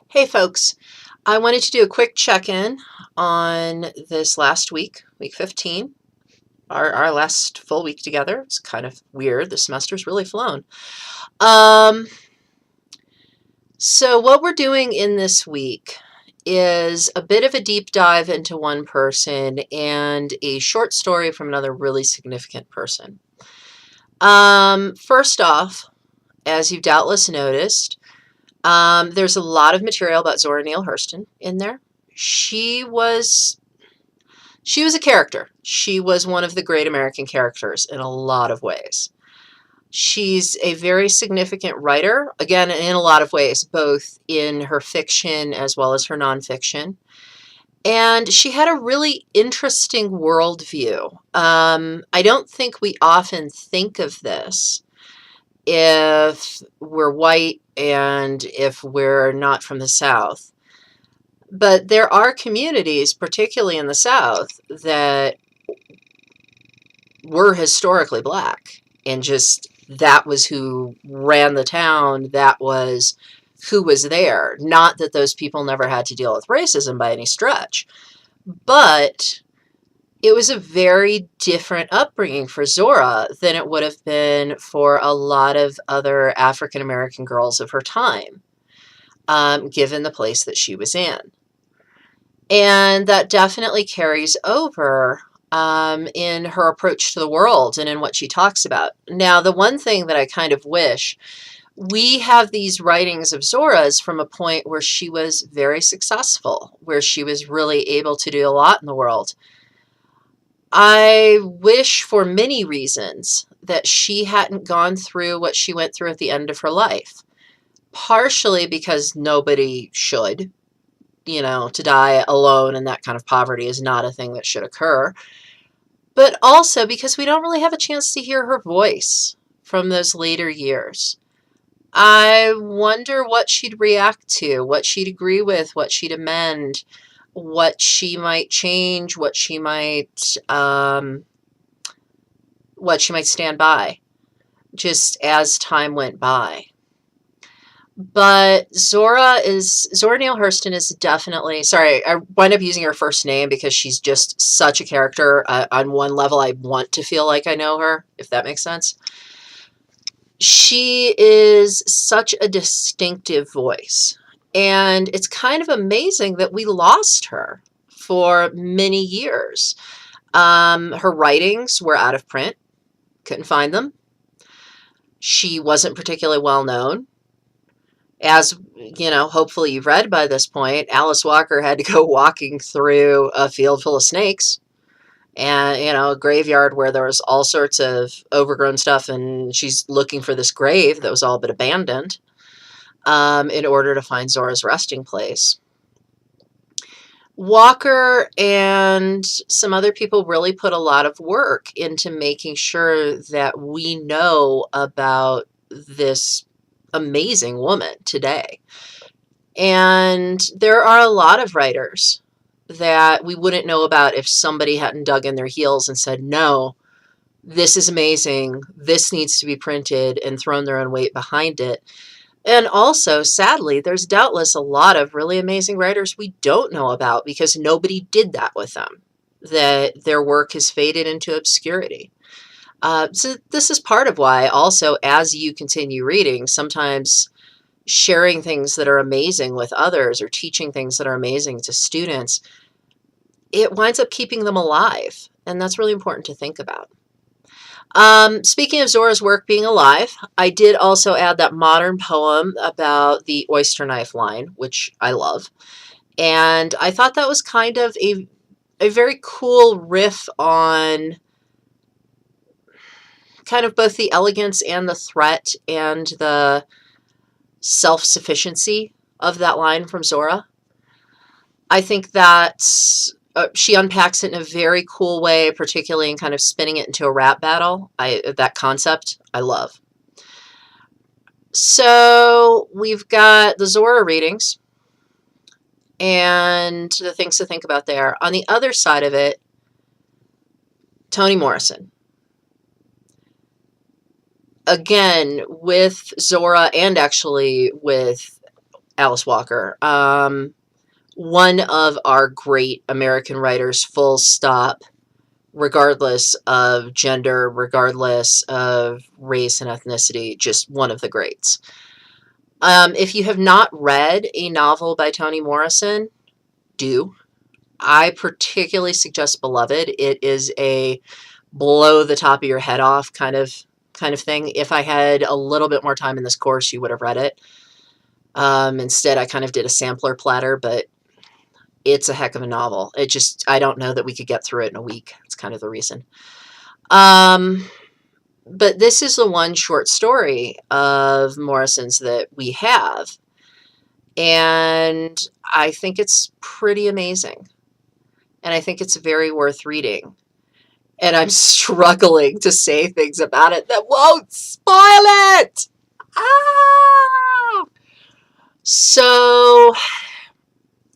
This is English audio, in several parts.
Hey folks, I wanted to do a quick check-in on this last week, week 15, our last full week together. It's kind of weird. The semester's really flown. Um, so what we're doing in this week is a bit of a deep dive into one person and a short story from another really significant person. First off, as you've doubtless noticed, there's a lot of material about Zora Neale Hurston in there. She was she was a character. She was one of the great American characters in a lot of ways. She's a very significant writer, again, in a lot of ways, both in her fiction as well as her nonfiction. And she had a really interesting worldview. I don't think we often think of this if we're white and if we're not from the South. But there are communities, particularly in the South, that were historically black. And just that was who ran the town. That was who was there. Not that those people never had to deal with racism by any stretch. But it was a very different upbringing for Zora than it would have been for a lot of other African American girls of her time, given the place that she was in. And that definitely carries over in her approach to the world and in what she talks about. Now, the one thing that I kind of wish, we have these writings of Zora's from a point where she was very successful, where she was really able to do a lot in the world. I wish for many reasons that she hadn't gone through what she went through at the end of her life. Partially because nobody should. To die alone in that kind of poverty is not a thing that should occur. But also because we don't really have a chance to hear her voice from those later years. I wonder what she'd react to, what she'd agree with, what she'd amend, what she might change, what she might stand by, just as time went by. But Zora Neale Hurston is definitely, sorry, I wind up using her first name because she's just such a character. On one level, I want to feel like I know her, if that makes sense. She is such a distinctive voice. And it's kind of amazing that we lost her for many years. Her writings were out of print. Couldn't find them. She wasn't particularly well known. As hopefully you've read by this point, Alice Walker had to go walking through a field full of snakes and, a graveyard where there was all sorts of overgrown stuff, and she's looking for this grave that was all but abandoned in order to find Zora's resting place. Walker and some other people really put a lot of work into making sure that we know about this amazing woman today. And there are a lot of writers that we wouldn't know about if somebody hadn't dug in their heels and said, no, this is amazing, this needs to be printed, and thrown their own weight behind it. And also, sadly, there's doubtless a lot of really amazing writers we don't know about because nobody did that with them, that their work has faded into obscurity. So this is part of why also, as you continue reading, sometimes sharing things that are amazing with others or teaching things that are amazing to students, it winds up keeping them alive. And that's really important to think about. Speaking of Zora's work being alive, I did also add that modern poem about the oyster knife line, which I love. And I thought that was kind of a very cool riff on kind of both the elegance and the threat and the self-sufficiency of that line from Zora. I think that she unpacks it in a very cool way, particularly in kind of spinning it into a rap battle. That concept, I love. So we've got the Zora readings and the things to think about there. On the other side of it, Toni Morrison. Again, with Zora and actually with Alice Walker. One of our great American writers, full stop, regardless of gender, regardless of race and ethnicity, just one of the greats. If you have not read a novel by Toni Morrison, do. I particularly suggest Beloved. It is a blow the top of your head off kind of thing. If I had a little bit more time in this course, you would have read it. Instead, I kind of did a sampler platter, but it's a heck of a novel. I don't know that we could get through it in a week. That's kind of the reason. But this is the one short story of Morrison's that we have. And I think it's pretty amazing. And I think it's very worth reading. And I'm struggling to say things about it that won't spoil it. Ah! So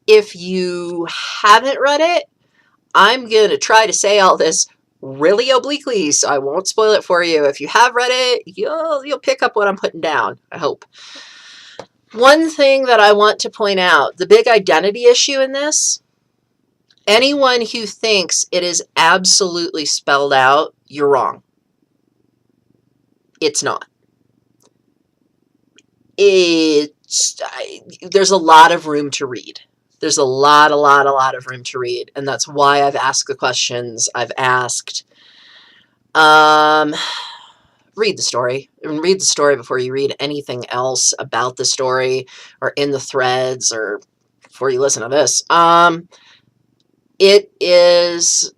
if you haven't read it, I'm going to try to say all this really obliquely, so I won't spoil it for you. If you have read it, you'll pick up what I'm putting down, I hope. One thing that I want to point out, the big identity issue in this, anyone who thinks it is absolutely spelled out, you're wrong. It's not. There's a lot of room to read. There's a lot of room to read. And that's why I've asked the questions I've asked. Read the story. Read the story before you read anything else about the story or in the threads or before you listen to this. It is,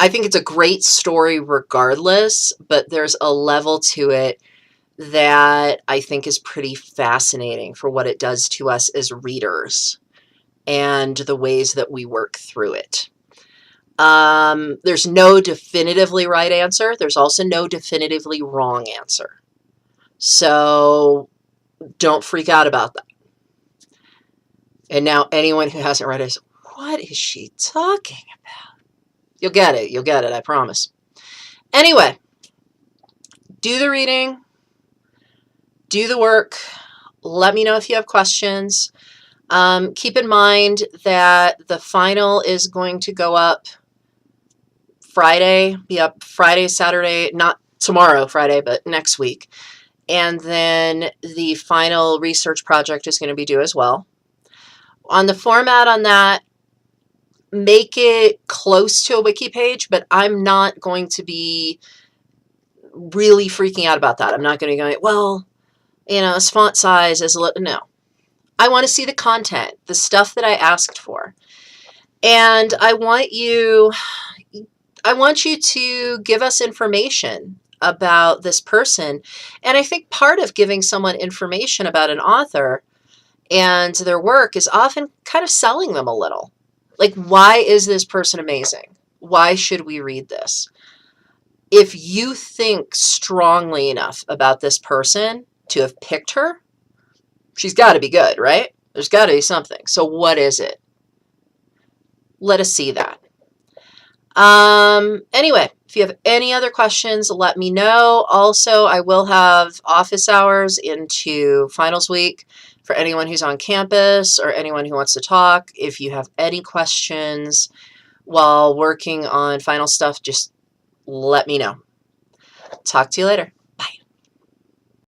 I think it's a great story regardless, but there's a level to it that I think is pretty fascinating for what it does to us as readers and the ways that we work through it. There's no definitively right answer. There's also no definitively wrong answer. So don't freak out about that. And now anyone who hasn't read it is, what is she talking about? You'll get it. You'll get it. I promise. Anyway, do the reading. Do the work. Let me know if you have questions. Keep in mind that the final is going to go up Friday, be up Friday, Saturday, not tomorrow, Friday, but next week. And then the final research project is going to be due as well. On the format on that, make it close to a wiki page, but I'm not going to be really freaking out about that. I'm not going to go, well, you know, this font size is, no. I want to see the content, the stuff that I asked for. And I want you to give us information about this person. And I think part of giving someone information about an author and their work is often kind of selling them a little. Like, why is this person amazing? Why should we read this? If you think strongly enough about this person to have picked her, she's got to be good, right? There's got to be something. So what is it? Let us see that. Anyway, if you have any other questions, let me know. Also, I will have office hours into finals week for anyone who's on campus or anyone who wants to talk. If you have any questions while working on final stuff, just let me know. Talk to you later.